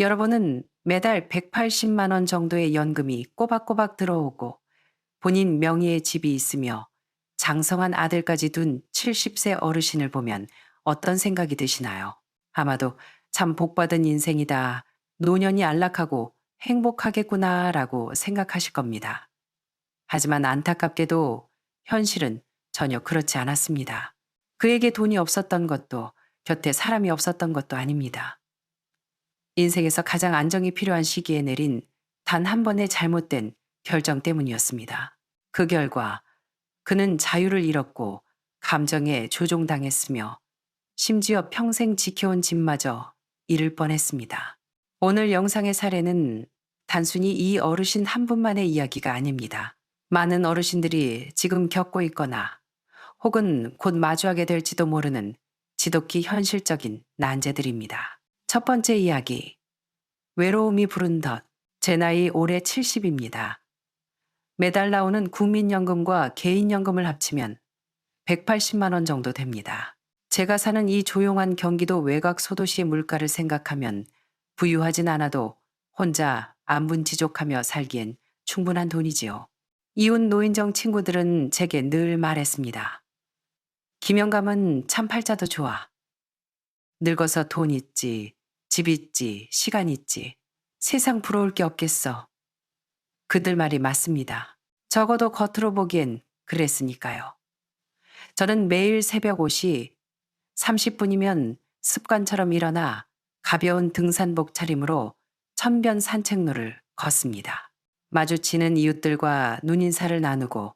여러분은 매달 180만 원 정도의 연금이 꼬박꼬박 들어오고 본인 명의의 집이 있으며 장성한 아들까지 둔 70세 어르신을 보면 어떤 생각이 드시나요? 아마도 참 복받은 인생이다. 노년이 안락하고 행복하겠구나라고 생각하실 겁니다. 하지만 안타깝게도 현실은 전혀 그렇지 않았습니다. 그에게 돈이 없었던 것도 곁에 사람이 없었던 것도 아닙니다. 인생에서 가장 안정이 필요한 시기에 내린 단 한 번의 잘못된 결정 때문이었습니다. 그 결과 그는 자유를 잃었고 감정에 조종당했으며 심지어 평생 지켜온 집마저 잃을 뻔했습니다. 오늘 영상의 사례는 단순히 이 어르신 한 분만의 이야기가 아닙니다. 많은 어르신들이 지금 겪고 있거나 혹은 곧 마주하게 될지도 모르는 지독히 현실적인 난제들입니다. 첫 번째 이야기. 외로움이 부른 덫. 제 나이 올해 70입니다. 매달 나오는 국민연금과 개인연금을 합치면 180만 원 정도 됩니다. 제가 사는 이 조용한 경기도 외곽 소도시의 물가를 생각하면 부유하진 않아도 혼자 안분지족하며 살기엔 충분한 돈이지요. 이웃 노인정 친구들은 제게 늘 말했습니다. 김영감은 참 팔자도 좋아. 늙어서 돈 있지, 집 있지, 시간 있지. 세상 부러울 게 없겠어. 그들 말이 맞습니다. 적어도 겉으로 보기엔 그랬으니까요. 저는 매일 새벽 5시 30분이면 습관처럼 일어나 가벼운 등산복 차림으로 천변 산책로를 걷습니다. 마주치는 이웃들과 눈인사를 나누고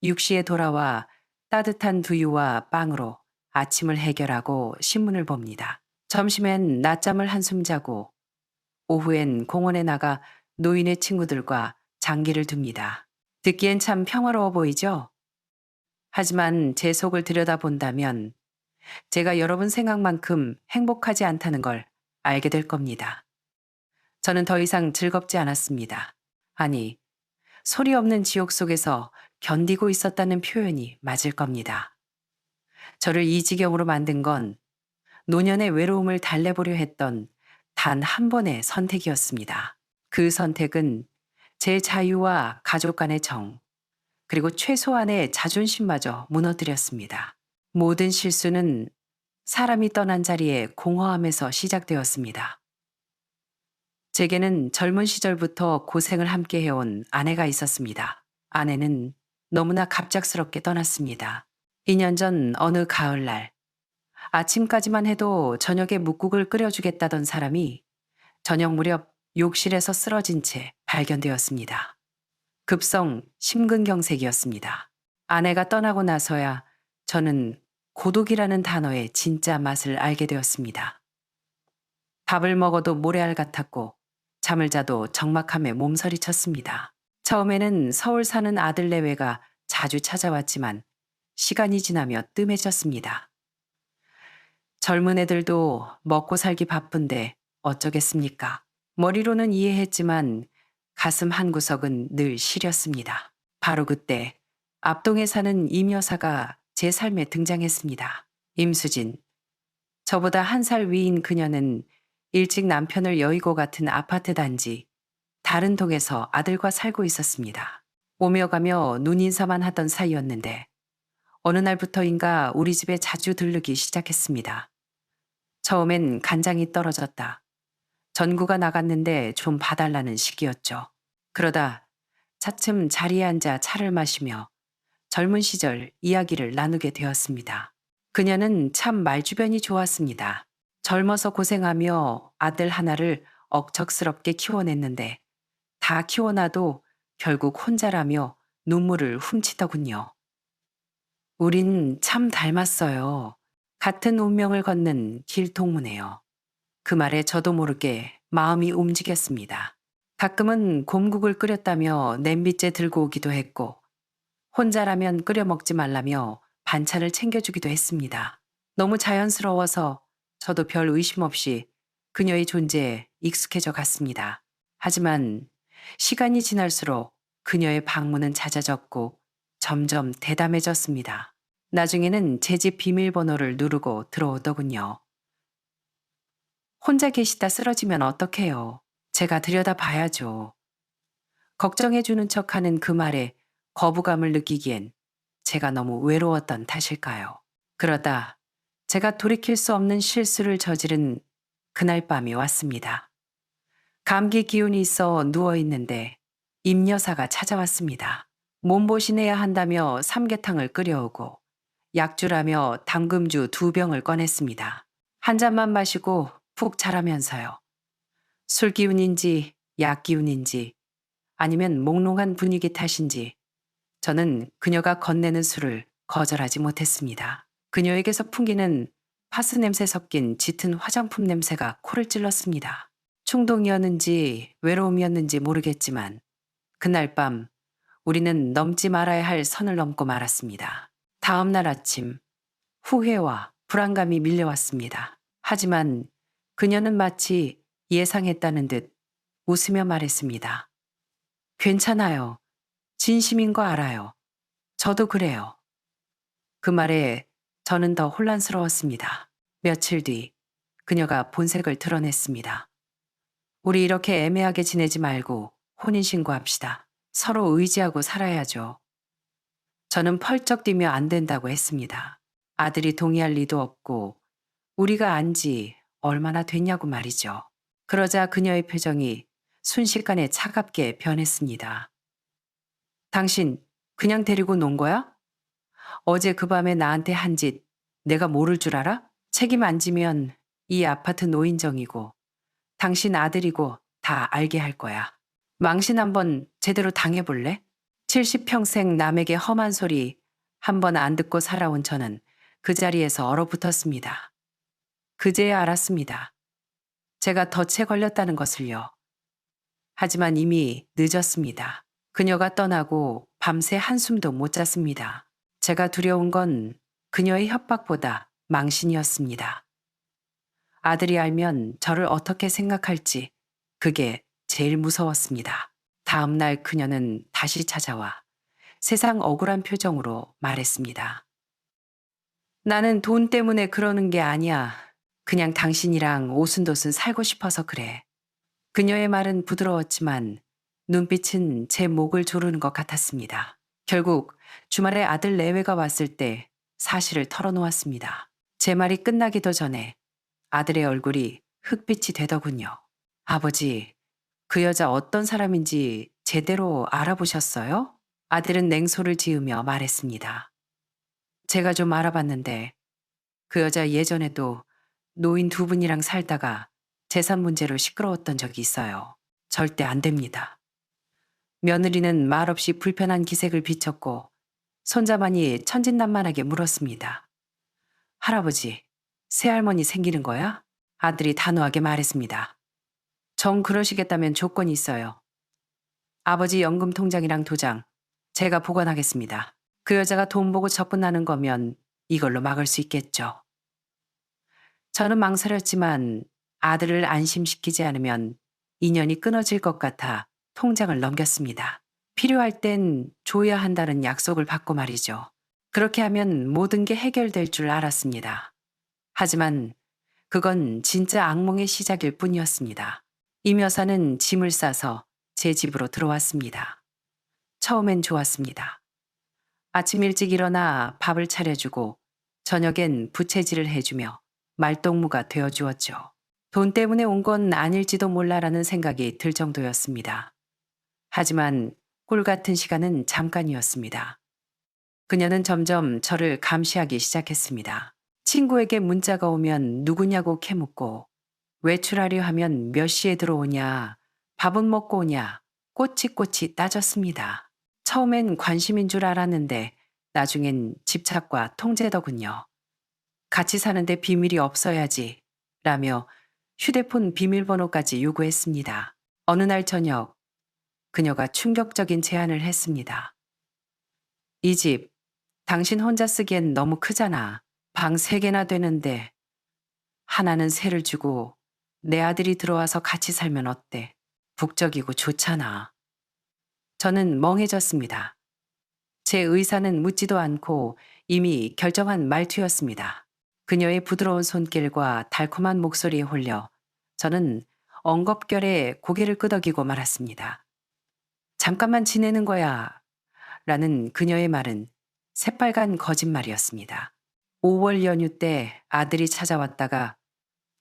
6시에 돌아와 따뜻한 두유와 빵으로 아침을 해결하고 신문을 봅니다. 점심엔 낮잠을 한숨 자고 오후엔 공원에 나가 노인의 친구들과 장기를 둡니다. 듣기엔 참 평화로워 보이죠? 하지만 제 속을 들여다본다면 제가 여러분 생각만큼 행복하지 않다는 걸 알게 될 겁니다. 저는 더 이상 즐겁지 않았습니다. 아니, 소리 없는 지옥 속에서 견디고 있었다는 표현이 맞을 겁니다. 저를 이 지경으로 만든 건 노년의 외로움을 달래보려 했던 단 한 번의 선택이었습니다. 그 선택은 제 자유와 가족 간의 정, 그리고 최소한의 자존심마저 무너뜨렸습니다. 모든 실수는 사람이 떠난 자리에 공허함에서 시작되었습니다. 제게는 젊은 시절부터 고생을 함께 해온 아내가 있었습니다. 아내는 너무나 갑작스럽게 떠났습니다. 2년 전 어느 가을날, 아침까지만 해도 저녁에 묵국을 끓여주겠다던 사람이 저녁 무렵 욕실에서 쓰러진 채 발견되었습니다. 급성 심근경색이었습니다. 아내가 떠나고 나서야 저는 고독이라는 단어의 진짜 맛을 알게 되었습니다. 밥을 먹어도 모래알 같았고 잠을 자도 적막함에 몸서리 쳤습니다. 처음에는 서울 사는 아들 내외가 자주 찾아왔지만 시간이 지나며 뜸해졌습니다. 젊은 애들도 먹고 살기 바쁜데 어쩌겠습니까? 머리로는 이해했지만 가슴 한구석은 늘 시렸습니다. 바로 그때 앞동에 사는 임 여사가 제 삶에 등장했습니다. 임수진. 저보다 한 살 위인 그녀는 일찍 남편을 여의고 같은 아파트 단지 다른 동에서 아들과 살고 있었습니다. 오며 가며 눈인사만 하던 사이였는데 어느 날부터인가 우리 집에 자주 들르기 시작했습니다. 처음엔 간장이 떨어졌다. 전구가 나갔는데 좀 봐달라는 식이었죠. 그러다 차츰 자리에 앉아 차를 마시며 젊은 시절 이야기를 나누게 되었습니다. 그녀는 참 말주변이 좋았습니다. 젊어서 고생하며 아들 하나를 억척스럽게 키워냈는데 다 키워놔도 결국 혼자라며 눈물을 훔치더군요. 우린 참 닮았어요. 같은 운명을 걷는 길동무네요. 그 말에 저도 모르게 마음이 움직였습니다. 가끔은 곰국을 끓였다며 냄비째 들고 오기도 했고 혼자라면 끓여 먹지 말라며 반찬을 챙겨주기도 했습니다. 너무 자연스러워서 저도 별 의심 없이 그녀의 존재에 익숙해져 갔습니다. 하지만 시간이 지날수록 그녀의 방문은 잦아졌고 점점 대담해졌습니다. 나중에는 제 집 비밀번호를 누르고 들어오더군요. 혼자 계시다 쓰러지면 어떡해요. 제가 들여다봐야죠. 걱정해주는 척하는 그 말에 거부감을 느끼기엔 제가 너무 외로웠던 탓일까요? 그러다 제가 돌이킬 수 없는 실수를 저지른 그날 밤이 왔습니다. 감기 기운이 있어 누워있는데 임여사가 찾아왔습니다. 몸보신해야 한다며 삼계탕을 끓여오고 약주라며 담금주 2병을 꺼냈습니다. 한 잔만 마시고 푹 자라면서요. 술 기운인지 약 기운인지 아니면 몽롱한 분위기 탓인지 저는 그녀가 건네는 술을 거절하지 못했습니다. 그녀에게서 풍기는 파스 냄새 섞인 짙은 화장품 냄새가 코를 찔렀습니다. 충동이었는지 외로움이었는지 모르겠지만 그날 밤 우리는 넘지 말아야 할 선을 넘고 말았습니다. 다음 날 아침 후회와 불안감이 밀려왔습니다. 하지만 그녀는 마치 예상했다는 듯 웃으며 말했습니다. 괜찮아요. 진심인 거 알아요. 저도 그래요. 그 말에 저는 더 혼란스러웠습니다. 며칠 뒤 그녀가 본색을 드러냈습니다. 우리 이렇게 애매하게 지내지 말고 혼인신고합시다. 서로 의지하고 살아야죠. 저는 펄쩍 뛰며 안 된다고 했습니다. 아들이 동의할 리도 없고 우리가 안 지 얼마나 됐냐고 말이죠. 그러자 그녀의 표정이 순식간에 차갑게 변했습니다. 당신 그냥 데리고 논 거야? 어제 그 밤에 나한테 한 짓 내가 모를 줄 알아? 책임 안 지면 이 아파트 노인정이고 당신 아들이고 다 알게 할 거야. 망신 한번 제대로 당해볼래? 70평생 남에게 험한 소리 한 번 안 듣고 살아온 저는 그 자리에서 얼어붙었습니다. 그제야 알았습니다. 제가 덫에 걸렸다는 것을요. 하지만 이미 늦었습니다. 그녀가 떠나고 밤새 한숨도 못 잤습니다. 제가 두려운 건 그녀의 협박보다 망신이었습니다. 아들이 알면 저를 어떻게 생각할지 그게 제일 무서웠습니다. 다음 날 그녀는 다시 찾아와 세상 억울한 표정으로 말했습니다. 나는 돈 때문에 그러는 게 아니야. 그냥 당신이랑 오순도순 살고 싶어서 그래. 그녀의 말은 부드러웠지만 눈빛은 제 목을 조르는 것 같았습니다. 결국 주말에 아들 내외가 왔을 때 사실을 털어놓았습니다. 제 말이 끝나기도 전에 아들의 얼굴이 흑빛이 되더군요. 아버지, 그 여자 어떤 사람인지 제대로 알아보셨어요? 아들은 냉소를 지으며 말했습니다. 제가 좀 알아봤는데 그 여자 예전에도 노인 2분이랑 살다가 재산 문제로 시끄러웠던 적이 있어요. 절대 안 됩니다. 며느리는 말없이 불편한 기색을 비쳤고 손자만이 천진난만하게 물었습니다. 할아버지, 새할머니 생기는 거야? 아들이 단호하게 말했습니다. 정 그러시겠다면 조건이 있어요. 아버지 연금 통장이랑 도장 제가 보관하겠습니다. 그 여자가 돈 보고 접근하는 거면 이걸로 막을 수 있겠죠. 저는 망설였지만 아들을 안심시키지 않으면 인연이 끊어질 것 같아 통장을 넘겼습니다. 필요할 땐 줘야 한다는 약속을 받고 말이죠. 그렇게 하면 모든 게 해결될 줄 알았습니다. 하지만 그건 진짜 악몽의 시작일 뿐이었습니다. 임 여사는 짐을 싸서 제 집으로 들어왔습니다. 처음엔 좋았습니다. 아침 일찍 일어나 밥을 차려주고 저녁엔 부채질을 해주며 말동무가 되어주었죠. 돈 때문에 온 건 아닐지도 몰라라는 생각이 들 정도였습니다. 하지만 꿀 같은 시간은 잠깐이었습니다. 그녀는 점점 저를 감시하기 시작했습니다. 친구에게 문자가 오면 누구냐고 캐묻고 외출하려 하면 몇 시에 들어오냐, 밥은 먹고 오냐, 꼬치꼬치 따졌습니다. 처음엔 관심인 줄 알았는데 나중엔 집착과 통제더군요. 같이 사는데 비밀이 없어야지 라며 휴대폰 비밀번호까지 요구했습니다. 어느 날 저녁 그녀가 충격적인 제안을 했습니다. 이 집 당신 혼자 쓰기엔 너무 크잖아. 방 3개나 되는데 하나는 새를 주고 내 아들이 들어와서 같이 살면 어때? 북적이고 좋잖아. 저는 멍해졌습니다. 제 의사는 묻지도 않고 이미 결정한 말투였습니다. 그녀의 부드러운 손길과 달콤한 목소리에 홀려 저는 엉겁결에 고개를 끄덕이고 말았습니다. 잠깐만 지내는 거야. 라는 그녀의 말은 새빨간 거짓말이었습니다. 5월 연휴 때 아들이 찾아왔다가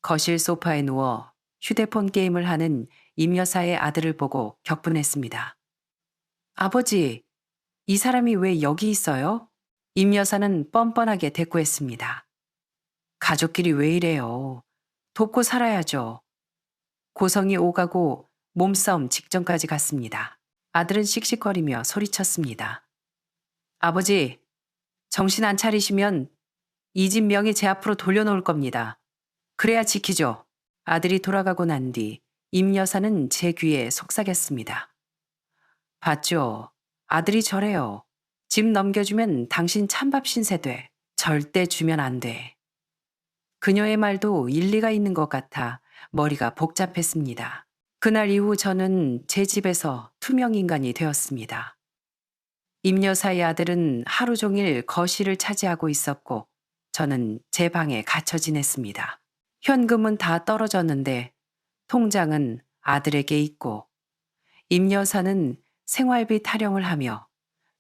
거실 소파에 누워 휴대폰 게임을 하는 임 여사의 아들을 보고 격분했습니다. 아버지, 이 사람이 왜 여기 있어요? 임 여사는 뻔뻔하게 대꾸했습니다. 가족끼리 왜 이래요? 돕고 살아야죠. 고성이 오가고 몸싸움 직전까지 갔습니다. 아들은 씩씩거리며 소리쳤습니다. 아버지, 정신 안 차리시면 이 집 명의 제 앞으로 돌려놓을 겁니다. 그래야 지키죠. 아들이 돌아가고 난 뒤 임 여사는 제 귀에 속삭였습니다. 봤죠? 아들이 저래요. 집 넘겨주면 당신 찬밥 신세 돼. 절대 주면 안 돼. 그녀의 말도 일리가 있는 것 같아 머리가 복잡했습니다. 그날 이후 저는 제 집에서 투명 인간이 되었습니다. 임 여사의 아들은 하루 종일 거실을 차지하고 있었고 저는 제 방에 갇혀 지냈습니다. 현금은 다 떨어졌는데 통장은 아들에게 있고 임 여사는 생활비 타령을 하며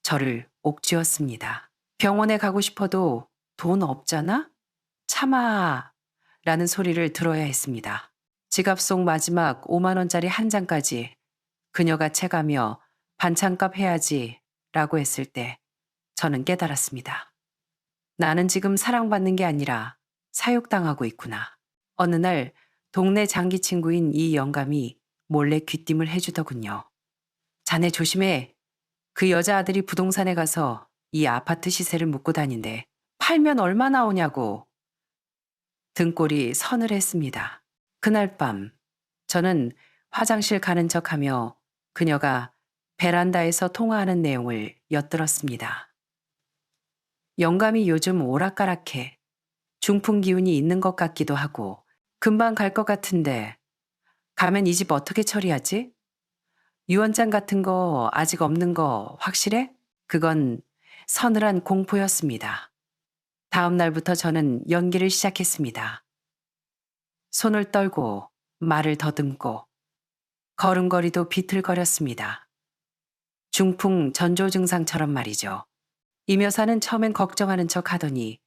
저를 옥죄었습니다. 병원에 가고 싶어도 돈 없잖아? 참아 라는 소리를 들어야 했습니다. 지갑 속 마지막 5만 원짜리 한 장까지 그녀가 채가며 반찬값 해야지 라고 했을 때 저는 깨달았습니다. 나는 지금 사랑받는 게 아니라 사육당하고 있구나. 어느 날 동네 장기 친구인 이 영감이 몰래 귀띔을 해주더군요. 자네 조심해. 그 여자 아들이 부동산에 가서 이 아파트 시세를 묻고 다닌대. 팔면 얼마 나오냐고. 등골이 서늘했습니다. 그날 밤 저는 화장실 가는 척하며 그녀가 베란다에서 통화하는 내용을 엿들었습니다. 영감이 요즘 오락가락해. 중풍 기운이 있는 것 같기도 하고 금방 갈 것 같은데 가면 이 집 어떻게 처리하지? 유언장 같은 거 아직 없는 거 확실해? 그건 서늘한 공포였습니다. 다음 날부터 저는 연기를 시작했습니다. 손을 떨고 말을 더듬고 걸음걸이도 비틀거렸습니다. 중풍 전조 증상처럼 말이죠. 임 여사는 처음엔 걱정하는 척 하더니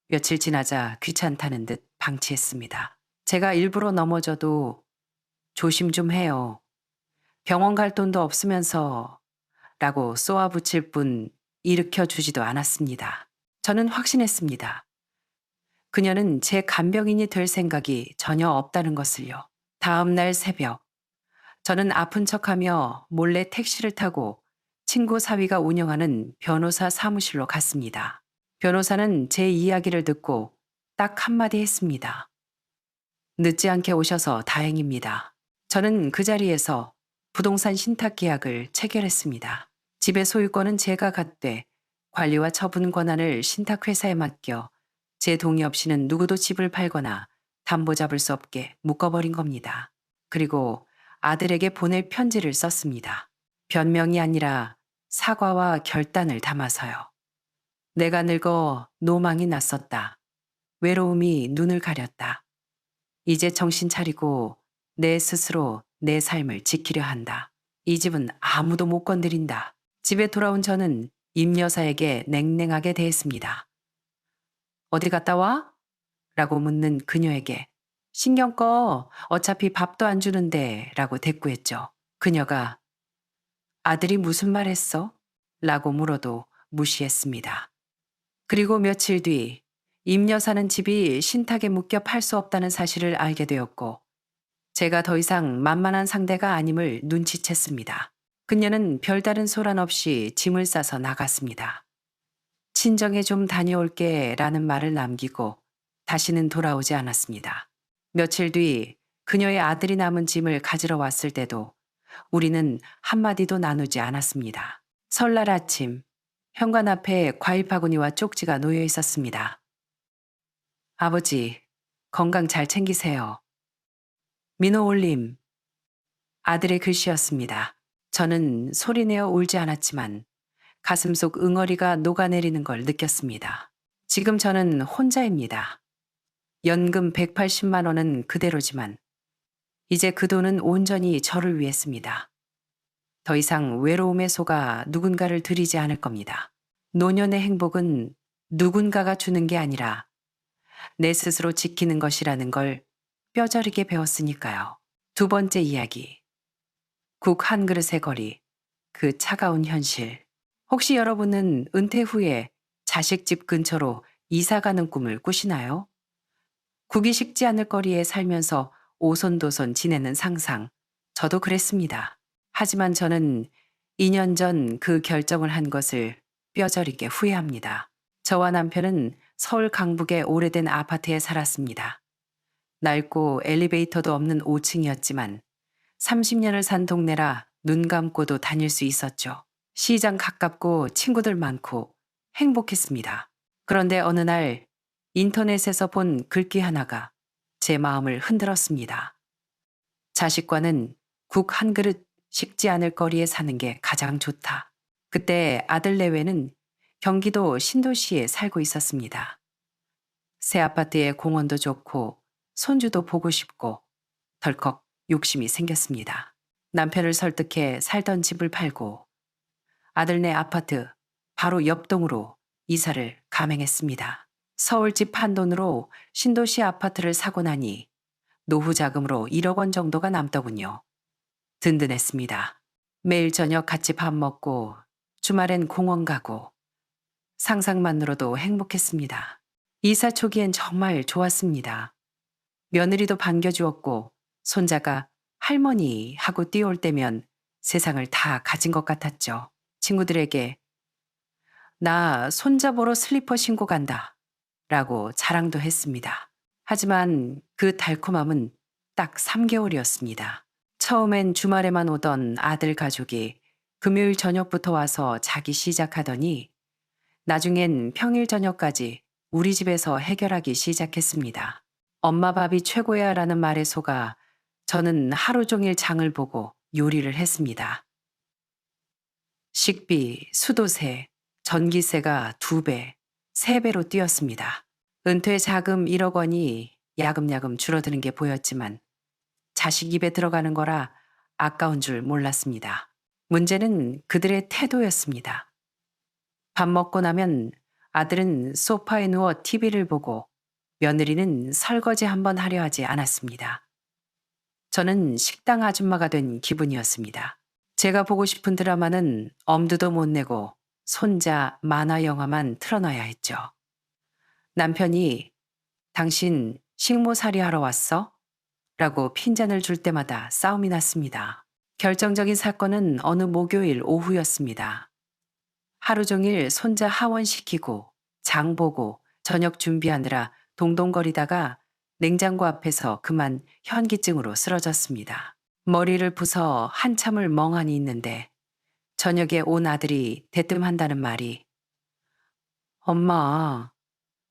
며칠 지나자 귀찮다는 듯 방치했습니다. 제가 일부러 넘어져도 조심 좀 해요. 병원 갈 돈도 없으면서 라고 쏘아붙일 뿐 일으켜 주지도 않았습니다. 저는 확신했습니다. 그녀는 제 간병인이 될 생각이 전혀 없다는 것을요. 다음 날 새벽, 저는 아픈 척하며 몰래 택시를 타고 친구 사위가 운영하는 변호사 사무실로 갔습니다. 변호사는 제 이야기를 듣고 딱 한마디 했습니다. 늦지 않게 오셔서 다행입니다. 저는 그 자리에서 부동산 신탁 계약을 체결했습니다. 집의 소유권은 제가 갖되 관리와 처분 권한을 신탁회사에 맡겨 제 동의 없이는 누구도 집을 팔거나 담보 잡을 수 없게 묶어버린 겁니다. 그리고 아들에게 보낼 편지를 썼습니다. 변명이 아니라 사과와 결단을 담아서요. 내가 늙어 노망이 났었다. 외로움이 눈을 가렸다. 이제 정신 차리고 내 스스로 내 삶을 지키려 한다. 이 집은 아무도 못 건드린다. 집에 돌아온 저는 임 여사에게 냉랭하게 대했습니다. 어디 갔다 와? 라고 묻는 그녀에게 신경 꺼. 어차피 밥도 안 주는데 라고 대꾸했죠. 그녀가 아들이 무슨 말 했어? 라고 물어도 무시했습니다. 그리고 며칠 뒤 임 여사는 집이 신탁에 묶여 팔 수 없다는 사실을 알게 되었고 제가 더 이상 만만한 상대가 아님을 눈치챘습니다. 그녀는 별다른 소란 없이 짐을 싸서 나갔습니다. 친정에 좀 다녀올게 라는 말을 남기고 다시는 돌아오지 않았습니다. 며칠 뒤 그녀의 아들이 남은 짐을 가지러 왔을 때도 우리는 한마디도 나누지 않았습니다. 설날 아침 현관 앞에 과일 바구니와 쪽지가 놓여 있었습니다. 아버지, 건강 잘 챙기세요. 민호 올림. 아들의 글씨였습니다. 저는 소리내어 울지 않았지만 가슴속 응어리가 녹아내리는 걸 느꼈습니다. 지금 저는 혼자입니다. 연금 180만 원은 그대로지만 이제 그 돈은 온전히 저를 위해 씁니다. 더 이상 외로움에 속아 누군가를 들이지 않을 겁니다. 노년의 행복은 누군가가 주는 게 아니라 내 스스로 지키는 것이라는 걸 뼈저리게 배웠으니까요. 두 번째 이야기. 국 한 그릇의 거리. 그 차가운 현실. 혹시 여러분은 은퇴 후에 자식 집 근처로 이사 가는 꿈을 꾸시나요? 국이 식지 않을 거리에 살면서 오손도손 지내는 상상. 저도 그랬습니다. 하지만 저는 2년 전 그 결정을 한 것을 뼈저리게 후회합니다. 저와 남편은 서울 강북의 오래된 아파트에 살았습니다. 낡고 엘리베이터도 없는 5층이었지만 30년을 산 동네라 눈 감고도 다닐 수 있었죠. 시장 가깝고 친구들 많고 행복했습니다. 그런데 어느 날 인터넷에서 본 글귀 하나가 제 마음을 흔들었습니다. 자식과는 국 한 그릇 식지 않을 거리에 사는 게 가장 좋다. 그때 아들 내외는 경기도 신도시에 살고 있었습니다. 새 아파트에 공원도 좋고 손주도 보고 싶고 덜컥 욕심이 생겼습니다. 남편을 설득해 살던 집을 팔고 아들네 아파트 바로 옆 동으로 이사를 감행했습니다. 서울집 한 돈으로 신도시 아파트를 사고 나니 노후 자금으로 1억 원 정도가 남더군요. 든든했습니다. 매일 저녁 같이 밥 먹고 주말엔 공원 가고 상상만으로도 행복했습니다. 이사 초기엔 정말 좋았습니다. 며느리도 반겨주었고 손자가 할머니 하고 뛰어올 때면 세상을 다 가진 것 같았죠. 친구들에게 나 손자 보러 슬리퍼 신고 간다 라고 자랑도 했습니다. 하지만 그 달콤함은 딱 3개월이었습니다. 처음엔 주말에만 오던 아들 가족이 금요일 저녁부터 와서 자기 시작하더니 나중엔 평일 저녁까지 우리 집에서 해결하기 시작했습니다. 엄마 밥이 최고야 라는 말에 속아 저는 하루 종일 장을 보고 요리를 했습니다. 식비, 수도세, 전기세가 2배, 3배로 뛰었습니다. 은퇴 자금 1억 원이 야금야금 줄어드는 게 보였지만 자식 입에 들어가는 거라 아까운 줄 몰랐습니다. 문제는 그들의 태도였습니다. 밥 먹고 나면 아들은 소파에 누워 TV를 보고 며느리는 설거지 한번 하려 하지 않았습니다. 저는 식당 아줌마가 된 기분이었습니다. 제가 보고 싶은 드라마는 엄두도 못 내고 손자 만화 영화만 틀어놔야 했죠. 남편이 당신 식모살이 하러 왔어? 라고 핀잔을 줄 때마다 싸움이 났습니다. 결정적인 사건은 어느 목요일 오후였습니다. 하루 종일 손자 하원시키고 장 보고 저녁 준비하느라 동동거리다가 냉장고 앞에서 그만 현기증으로 쓰러졌습니다. 머리를 부서 한참을 멍하니 있는데 저녁에 온 아들이 대뜸한다는 말이 엄마,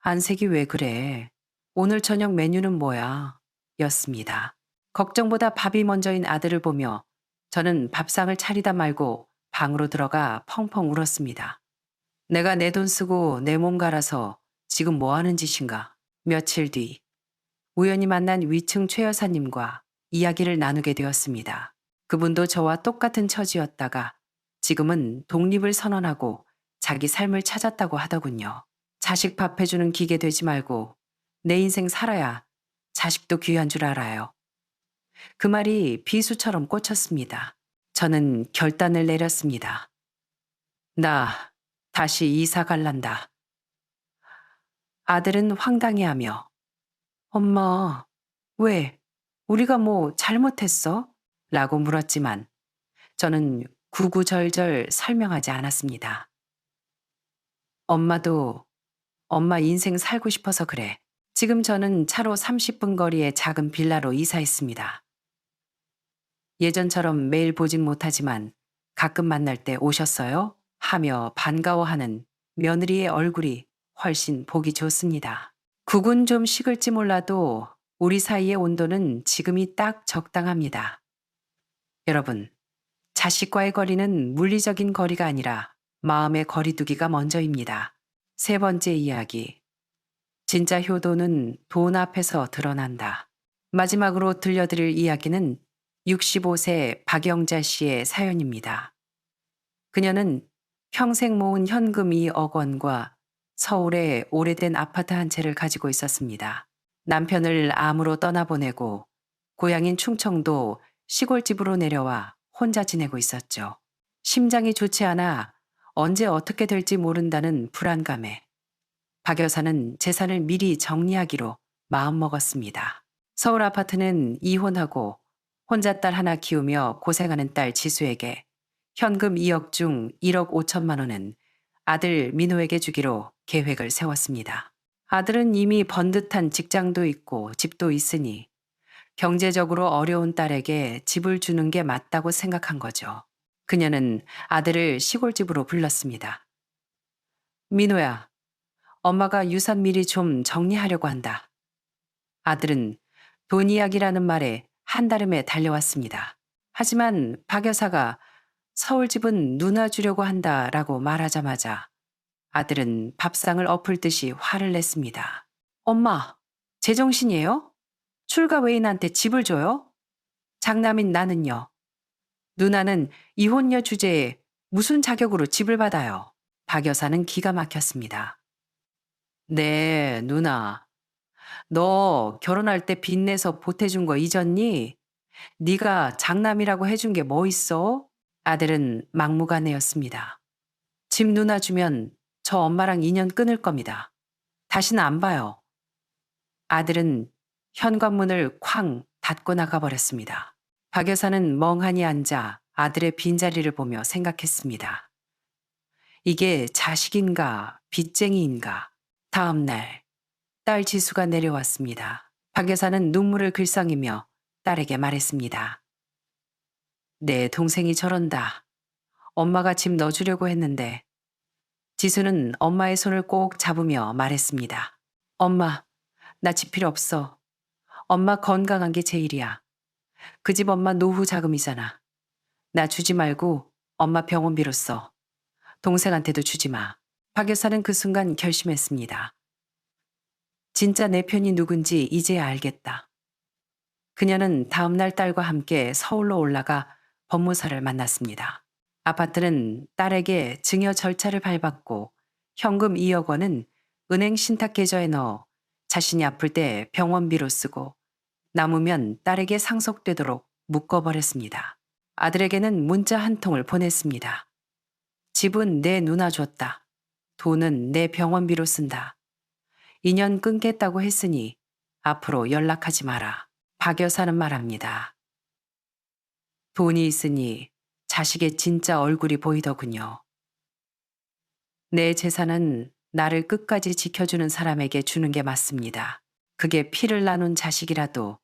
안색이 왜 그래? 오늘 저녁 메뉴는 뭐야? 였습니다. 걱정보다 밥이 먼저인 아들을 보며 저는 밥상을 차리다 말고 방으로 들어가 펑펑 울었습니다. 내가 내 돈 쓰고 내 몸 갈아서 지금 뭐 하는 짓인가? 며칠 뒤 우연히 만난 위층 최 여사님과 이야기를 나누게 되었습니다. 그분도 저와 똑같은 처지였다가 지금은 독립을 선언하고 자기 삶을 찾았다고 하더군요. 자식 밥 해주는 기계 되지 말고 내 인생 살아야 자식도 귀한 줄 알아요. 그 말이 비수처럼 꽂혔습니다. 저는 결단을 내렸습니다. 나 다시 이사 갈란다. 아들은 황당해하며 엄마, 왜? 우리가 뭐 잘못했어? 라고 물었지만 저는 구구절절 설명하지 않았습니다. 엄마도 엄마 인생 살고 싶어서 그래. 지금 저는 차로 30분 거리의 작은 빌라로 이사했습니다. 예전처럼 매일 보진 못하지만 가끔 만날 때 오셨어요? 하며 반가워하는 며느리의 얼굴이 훨씬 보기 좋습니다. 국은 좀 식을지 몰라도 우리 사이의 온도는 지금이 딱 적당합니다. 여러분, 자식과의 거리는 물리적인 거리가 아니라 마음의 거리두기가 먼저입니다. 세 번째 이야기. 진짜 효도는 돈 앞에서 드러난다. 마지막으로 들려드릴 이야기는 65세 박영자 씨의 사연입니다. 그녀는 평생 모은 현금 2억 원과 서울에 오래된 아파트 한 채를 가지고 있었습니다. 남편을 암으로 떠나보내고 고향인 충청도 시골집으로 내려와 혼자 지내고 있었죠. 심장이 좋지 않아 언제 어떻게 될지 모른다는 불안감에 박 여사는 재산을 미리 정리하기로 마음먹었습니다. 서울 아파트는 이혼하고 혼자 딸 하나 키우며 고생하는 딸 지수에게 현금 2억 중 1억 5천만 원은 아들 민호에게 주기로 계획을 세웠습니다. 아들은 이미 번듯한 직장도 있고 집도 있으니 경제적으로 어려운 딸에게 집을 주는 게 맞다고 생각한 거죠. 그녀는 아들을 시골집으로 불렀습니다. 민호야, 엄마가 유산 미리 좀 정리하려고 한다. 아들은 돈 이야기라는 말에 한달음에 달려왔습니다. 하지만 박 여사가 서울집은 누나 주려고 한다라고 말하자마자 아들은 밥상을 엎을 듯이 화를 냈습니다. 엄마, 제정신이에요? 출가 외인한테 집을 줘요? 장남인 나는요. 누나는 이혼녀 주제에 무슨 자격으로 집을 받아요? 박 여사는 기가 막혔습니다. 네, 누나. 너 결혼할 때 빚내서 보태준 거 잊었니? 네가 장남이라고 해준 게 뭐 있어? 아들은 막무가내였습니다. 집 누나 주면 저 엄마랑 인연 끊을 겁니다. 다시는 안 봐요. 아들은 현관문을 쾅 닫고 나가버렸습니다. 박 여사는 멍하니 앉아 아들의 빈자리를 보며 생각했습니다. 이게 자식인가 빚쟁이인가. 다음 날 딸 지수가 내려왔습니다. 박 여사는 눈물을 글썽이며 딸에게 말했습니다. 내 동생이 저런다. 엄마가 집 넣어주려고 했는데 지수는 엄마의 손을 꼭 잡으며 말했습니다. 엄마, 나 집 필요 없어. 엄마 건강한 게 제일이야. 그 집 엄마 노후 자금이잖아. 나 주지 말고 엄마 병원비로 써. 동생한테도 주지 마. 박 여사는 그 순간 결심했습니다. 진짜 내 편이 누군지 이제야 알겠다. 그녀는 다음날 딸과 함께 서울로 올라가 법무사를 만났습니다. 아파트는 딸에게 증여 절차를 밟았고 현금 2억 원은 은행 신탁 계좌에 넣어 자신이 아플 때 병원비로 쓰고 남으면 딸에게 상속되도록 묶어버렸습니다. 아들에게는 문자 한 통을 보냈습니다. 집은 내 누나 줬다. 돈은 내 병원비로 쓴다. 인연 끊겠다고 했으니 앞으로 연락하지 마라. 박 여사는 말합니다. 돈이 있으니 자식의 진짜 얼굴이 보이더군요. 내 재산은 나를 끝까지 지켜주는 사람에게 주는 게 맞습니다. 그게 피를 나눈 자식이라도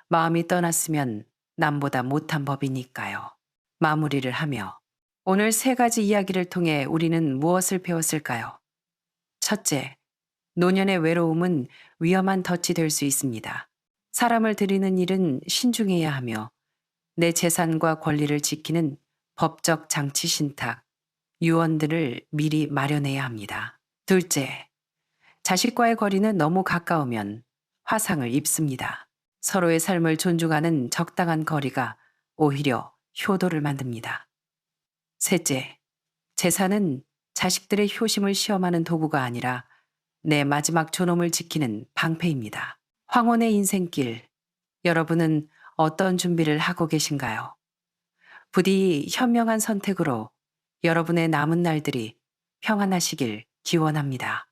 마음이 떠났으면 남보다 못한 법이니까요. 마무리를 하며 오늘 3가지 이야기를 통해 우리는 무엇을 배웠을까요? 첫째, 노년의 외로움은 위험한 덫이 될 수 있습니다. 사람을 들이는 일은 신중해야 하며 내 재산과 권리를 지키는 법적 장치 신탁, 유언들을 미리 마련해야 합니다. 둘째, 자식과의 거리는 너무 가까우면 화상을 입습니다. 서로의 삶을 존중하는 적당한 거리가 오히려 효도를 만듭니다. 셋째, 재산은 자식들의 효심을 시험하는 도구가 아니라 내 마지막 존엄을 지키는 방패입니다. 황혼의 인생길, 여러분은 어떤 준비를 하고 계신가요? 부디 현명한 선택으로 여러분의 남은 날들이 평안하시길 기원합니다.